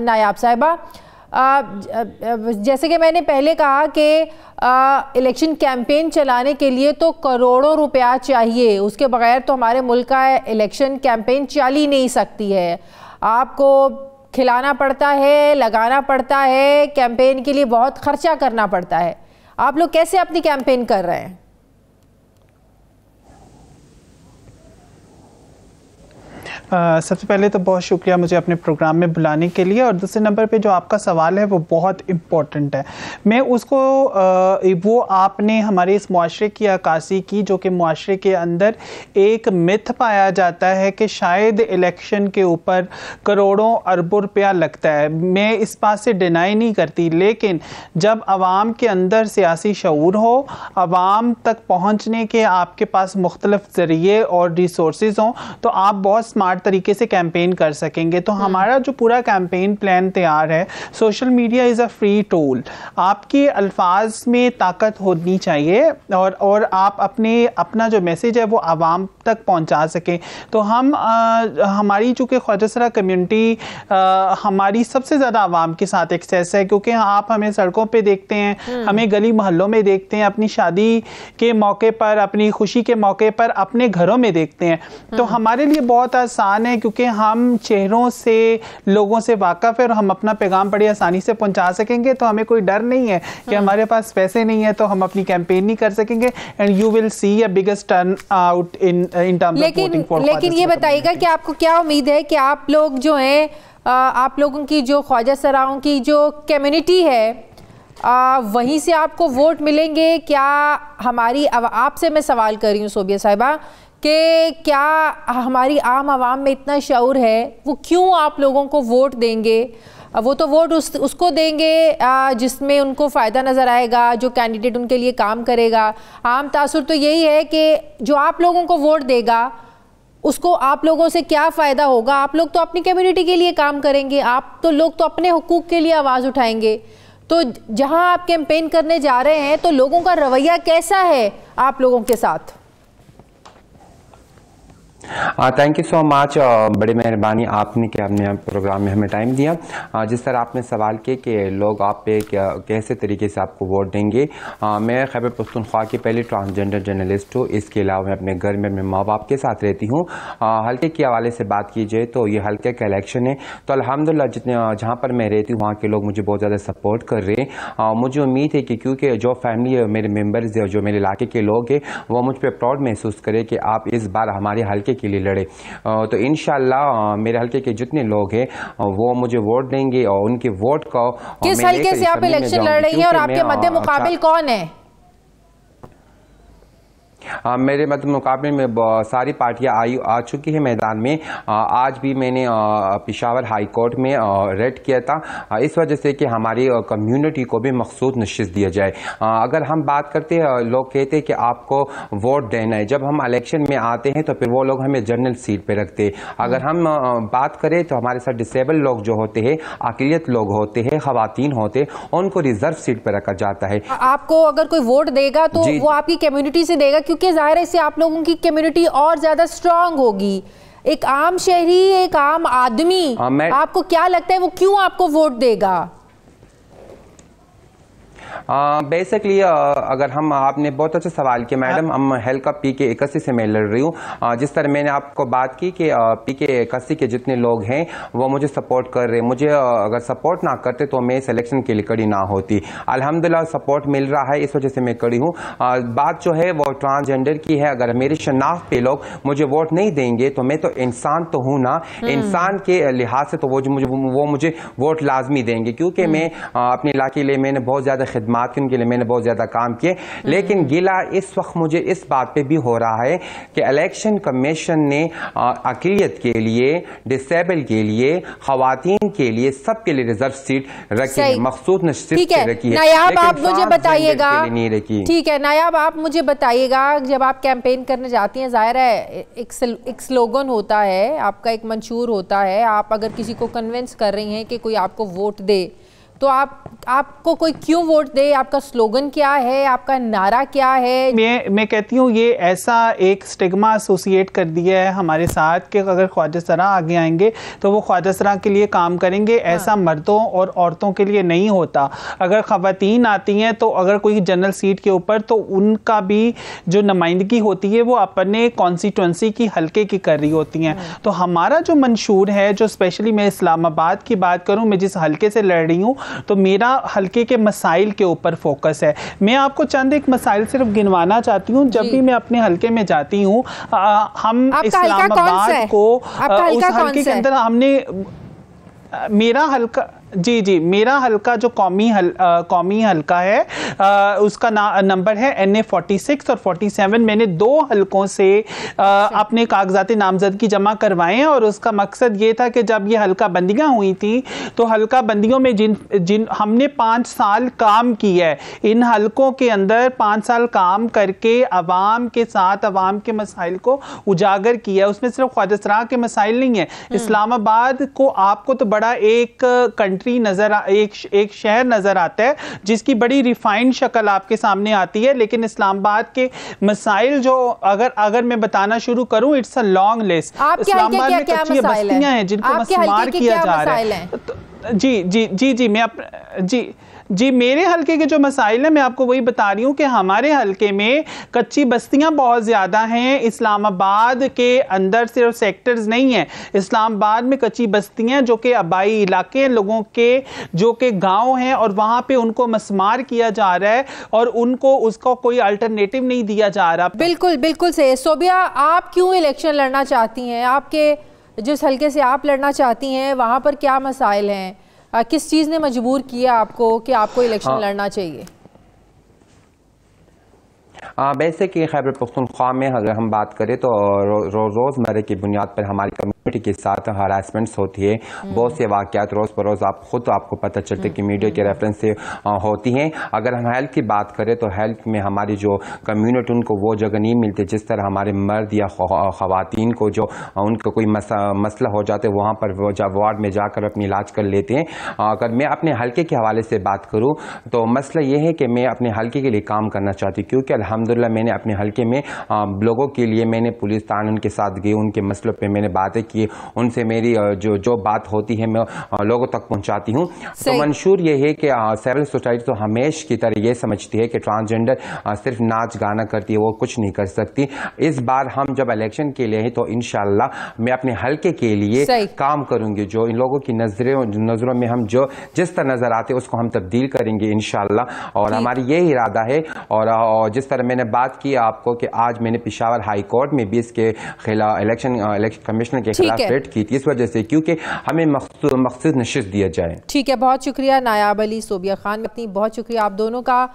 नायाब साहिबा, जैसे कि मैंने पहले कहा कि इलेक्शन कैंपेन चलाने के लिए तो करोड़ों रुपया चाहिए, उसके बगैर तो हमारे मुल्क का इलेक्शन कैंपेन चल ही नहीं सकती है। आपको खिलाना पड़ता है, लगाना पड़ता है, कैंपेन के लिए बहुत खर्चा करना पड़ता है। आप लोग कैसे अपनी कैंपेन कर रहे हैं? सबसे पहले तो बहुत शुक्रिया मुझे अपने प्रोग्राम में बुलाने के लिए, और दूसरे नंबर पे जो आपका सवाल है वो बहुत इम्पोर्टेंट है। मैं उसको वो आपने हमारे इस मुआशरे की अक्कासी की, जो कि मुआशरे के अंदर एक मिथ पाया जाता है कि शायद इलेक्शन के ऊपर करोड़ों अरबों रुपया लगता है। मैं इस बात से डिनाई नहीं करती, लेकिन जब आवाम के अंदर सियासी शऊर हो, आवाम तक पहुँचने के आपके पास मुख्तलिफ ज़रिए और रिसोर्सेज हों, तो आप बहुत स्मार्ट तरीके से कैंपेन कर सकेंगे। तो हमारा जो पूरा कैंपेन प्लान तैयार है, social media is a free tool. आपके अल्फाज में ताकत होनी चाहिए और आप अपना जो मैसेज है वो आवाम तक पहुंचा सकें। तो हमारी चूँकि ख्वाजा कम्युनिटी हमारी सबसे ज़्यादा आवाम के साथ एक्सेस है, क्योंकि आप हमें सड़कों पे देखते हैं, हमें गली मोहल्लों में देखते हैं, अपनी शादी के मौके पर, अपनी खुशी के मौके पर, अपने घरों में देखते हैं। तो हमारे लिए बहुत आसान है, क्योंकि हम चेहरों से, लोगों से वाकिफ है और हम अपना पैगाम बड़ी आसानी से पहुंचा सकेंगे। तो हमें कोई डर नहीं है कि हमारे पास पैसे नहीं है तो हम अपनी कैंपेन नहीं कर सकेंगे। And you will see a biggest turn out in terms of voting for. लेकिन ये बताइएगा कि आपको क्या उम्मीद है कि आप लोग जो हैं, आप लोगों की जो ख्वाजा सराओं की जो कम्युनिटी है, वहीं से आपको वोट मिलेंगे क्या? हमारी आपसे मैं सवाल कर रही हूँ सोबिया साहिबा कि क्या हमारी आम आवाम में इतना शऊर है, वो क्यों आप लोगों को वोट देंगे? वो तो वोट उसको देंगे जिसमें उनको फ़ायदा नज़र आएगा, जो कैंडिडेट उनके लिए काम करेगा। आम तासुर तो यही है कि जो आप लोगों को वोट देगा उसको आप लोगों से क्या फ़ायदा होगा? आप लोग तो अपनी कम्युनिटी के लिए काम करेंगे, आप तो लोग तो अपने हुकूक के लिए आवाज़ उठाएंगे। तो जहां आप कैंपेन करने जा रहे हैं तो लोगों का रवैया कैसा है आप लोगों के साथ? Thank you so much. बड़ी मेहरबानी आपने कि आपने प्रोग्राम में हमें टाइम दिया। जिस तरह आपने सवाल किए कि लोग आप पे कैसे तरीके से आपको वोट देंगे, मैं खैबर पख्तूनख्वा की पहली ट्रांसजेंडर जर्नलिस्ट हूँ। इसके अलावा मैं अपने घर में अपने माँ बाप के साथ रहती हूँ। हल्के के हवाले से बात की जाए तो ये हल्के का इलेक्शन है, तो अल्हम्दुलिल्लाह जहाँ पर मैं रहती हूँ वहाँ के लोग मुझे बहुत ज़्यादा सपोर्ट कर रहे हैं। मुझे उम्मीद है कि क्योंकि जो फैमिली है, मेरे मेम्बर्स है, जो मेरे इलाके के लोग हैं, वो मुझ पर प्राउड महसूस करें कि आप इस बार हमारे हल्के के लिए लड़े। तो इंशाअल्लाह मेरे हल्के के जितने लोग हैं वो मुझे वोट देंगे और उनके वोट को किस हल्के से आप इलेक्शन लड़ रही हैं और आपके मध्य मुकाबिल कौन है? मेरे मध्य मुकाबले में सारी पार्टियां आ चुकी है मैदान में। आज भी मैंने पेशावर हाई कोर्ट में रेड किया था, इस वजह से कि हमारी कम्युनिटी को भी मखसूस नशिस्त दिया जाए। अगर हम बात करते हैं, लोग कहते हैं कि आपको वोट देना है, जब हम इलेक्शन में आते हैं तो फिर वो लोग हमें जनरल सीट पे रखते हैं। अगर हम बात करें तो हमारे साथ डिसेबल लोग जो होते हैं, अक़लियत लोग होते हैं, ख़वातीन होते हैं, उनको रिजर्व सीट पर रखा जाता है। आपको अगर कोई वोट देगा तो वो आपकी कम्युनिटी से देगा, क्योंकि जाहिर है इससे आप लोगों की कम्युनिटी और ज्यादा स्ट्रांग होगी। एक आम शहरी, एक आम आदमी, आपको क्या लगता है वो क्यों आपको वोट देगा? बेसिकली अगर हम, आपने बहुत अच्छा सवाल किया मैडम। हम हल्का PK 81 से मैं लड़ रही हूँ। जिस तरह मैंने आपको बात की कि PK 81 के जितने लोग हैं वो मुझे सपोर्ट कर रहे हैं। मुझे अगर सपोर्ट ना करते तो मैं सिलेक्शन के लिए कड़ी ना होती। अल्हम्दुलिल्लाह सपोर्ट मिल रहा है, इस वजह से मैं कड़ी हूँ। बात जो है वो ट्रांसजेंडर की है। अगर मेरी शनाख्त पे लोग मुझे वोट नहीं देंगे तो मैं तो इंसान तो हूँ ना, इंसान के लिहाज से तो वो मुझे वोट लाजमी देंगे, क्योंकि मैं अपने इलाके के लिए मैंने बहुत ज़्यादा खिदमत की, उनके लिए मैंने बहुत ज्यादा काम किए। लेकिन गिला इस वक्त मुझे इस बात पे भी हो रहा है कि इलेक्शन कमीशन ने अक़लियत के लिए, डिसेबल के लिए, खवातीन के लिए, सबके लिए रिजर्व सीट रखी है, मखसूस नशिस्त रखी है। नायाब आप मुझे बताइएगा, ठीक है नायाब आप मुझे बताइएगा, जब आप कैंपेन करने जाती हैं, जाहिर है एक स्लोगन होता है, आपका एक मंशूर होता है, आप अगर किसी को कन्विंस कर रही हैं कि कोई आपको वोट दे तो आपको कोई क्यों वोट दे? आपका स्लोगन क्या है, आपका नारा क्या है? मैं कहती हूँ ये ऐसा एक स्टिग्मा एसोसिएट कर दिया है हमारे साथ कि अगर ख्वाजा सरा आगे आएंगे तो वो ख्वाजा सरा के लिए काम करेंगे। ऐसा मर्दों और औरतों के लिए नहीं होता। अगर ख़वातीन आती हैं तो अगर कोई जनरल सीट के ऊपर, तो उनका भी जो नुमाइंदगी होती है वो अपने कॉन्स्टिट्यूंसी की हल्के की कर रही होती हैं। तो हमारा जो मंशूर है, जो स्पेशली मैं इस्लामाबाद की बात करूँ, मैं जिस हल्के से लड़ रही हूँ, तो मेरा हल्के के मसाइल के ऊपर फोकस है। मैं आपको चंद एक मसाइल सिर्फ गिनवाना चाहती हूँ। जब भी मैं अपने हल्के में जाती हूँ, हम इस्लामाबाद को उस हल्के के अंदर हमने मेरा हल्का जी मेरा हल्का जो कौमी हल्का है, उसका नंबर है NA 46 और 47। मैंने 2 हल्कों से अपने कागजाती नामजदगी जमा करवाए हैं और उसका मकसद ये था कि जब ये हल्का बंदियां हुई थी तो हल्का बंदियों में जिन हमने 5 साल काम किया है, इन हल्कों के अंदर 5 साल काम करके अवाम के साथ अवाम के मसाइल को उजागर किया है। उसमें सिर्फ ख्वाजा सरा के मसाइल नहीं है। इस्लामाबाद को आपको तो बड़ा एक कंट्री नजर एक शहर नजर आता है जिसकी बड़ी रिफाइंड शक्ल आपके सामने आती है, लेकिन इस्लामाबाद के मसाइल जो अगर मैं बताना शुरू करूं, it's a long list. Islamabad में कच्ची बस्तियां हैं जिनको मस्मार किया जा रहा है। जी मेरे हल्के के जो मसाइल हैं, मैं आपको वही बता रही हूँ कि हमारे हल्के में कच्ची बस्तियां बहुत ज़्यादा हैं। इस्लामाबाद के अंदर सिर्फ सेक्टर्स नहीं हैं, इस्लामाबाद में कच्ची बस्तियां जो कि आबाई इलाके हैं, लोगों के जो कि गांव हैं, और वहाँ पे उनको मस्मार किया जा रहा है और उनको उसका कोई अल्टरनेटिव नहीं दिया जा रहा। बिल्कुल बिल्कुल सही। सोबिया, आप क्यों इलेक्शन लड़ना चाहती हैं? आपके जिस हल्के से आप लड़ना चाहती हैं वहाँ पर क्या मसाइल हैं? किस चीज़ ने मजबूर किया आपको कि आपको इलेक्शन लड़ना चाहिए? वैसे कि खैबर पख्तूनख्वा में अगर हम बात करें तो रोज़मर्रा की बुनियाद पर हमारी कम्युनिटी के साथ हरासमेंट्स होती है। बहुत से वाक़यात रोज़ बरोज़ आपको पता चलते कि मीडिया के रेफरेंस से होती हैं। अगर हम हेल्थ की बात करें तो हेल्थ में हमारी जो कम्युनिटी उनको वो जगह नहीं मिलती जिस तरह हमारे मर्द या ख़वातीन को जो उनको कोई मसला हो जाता है वहाँ पर वो वार्ड में जाकर अपनी इलाज कर लेते हैं। अगर मैं अपने हल्के के हवाले से बात करूँ तो मसला ये है कि मैं अपने हल्के के लिए काम करना चाहती हूँ, क्योंकि अल्हम्दुलिल्लाह मैंने अपने हल्के में लोगों के लिए मैंने पुलिस थाने उनके साथ गई, उनके मसलों पे मैंने बातें की, उनसे मेरी जो बात होती है मैं लोगों तक पहुंचाती हूं। तो मंशूर ये है कि सिविल सोसाइटी तो हमेशा की तरह ये समझती है कि ट्रांसजेंडर सिर्फ नाच गाना करती है, वो कुछ नहीं कर सकती। इस बार हम जब इलेक्शन के लिए हैं तो इंशाल्लाह मैं अपने हल्के के लिए काम करूंगी। जो इन लोगों की नजरों में हम जो जिस तरह नजर आते हैं उसको हम तब्दील करेंगे इंशाल्लाह। और हमारी ये इरादा है। और जिस तरह मैंने बात की आपको कि आज मैंने पेशावर हाई कोर्ट में भी इसके खिलाफ इलेक्शन कमिश्नर के खिलाफ रेड की थी, इस वजह से क्योंकि हमें मखसूस नशिस्त दिया जाए। ठीक है, बहुत शुक्रिया नायाब अली, सोबिया खान। अपनी बहुत शुक्रिया आप दोनों का।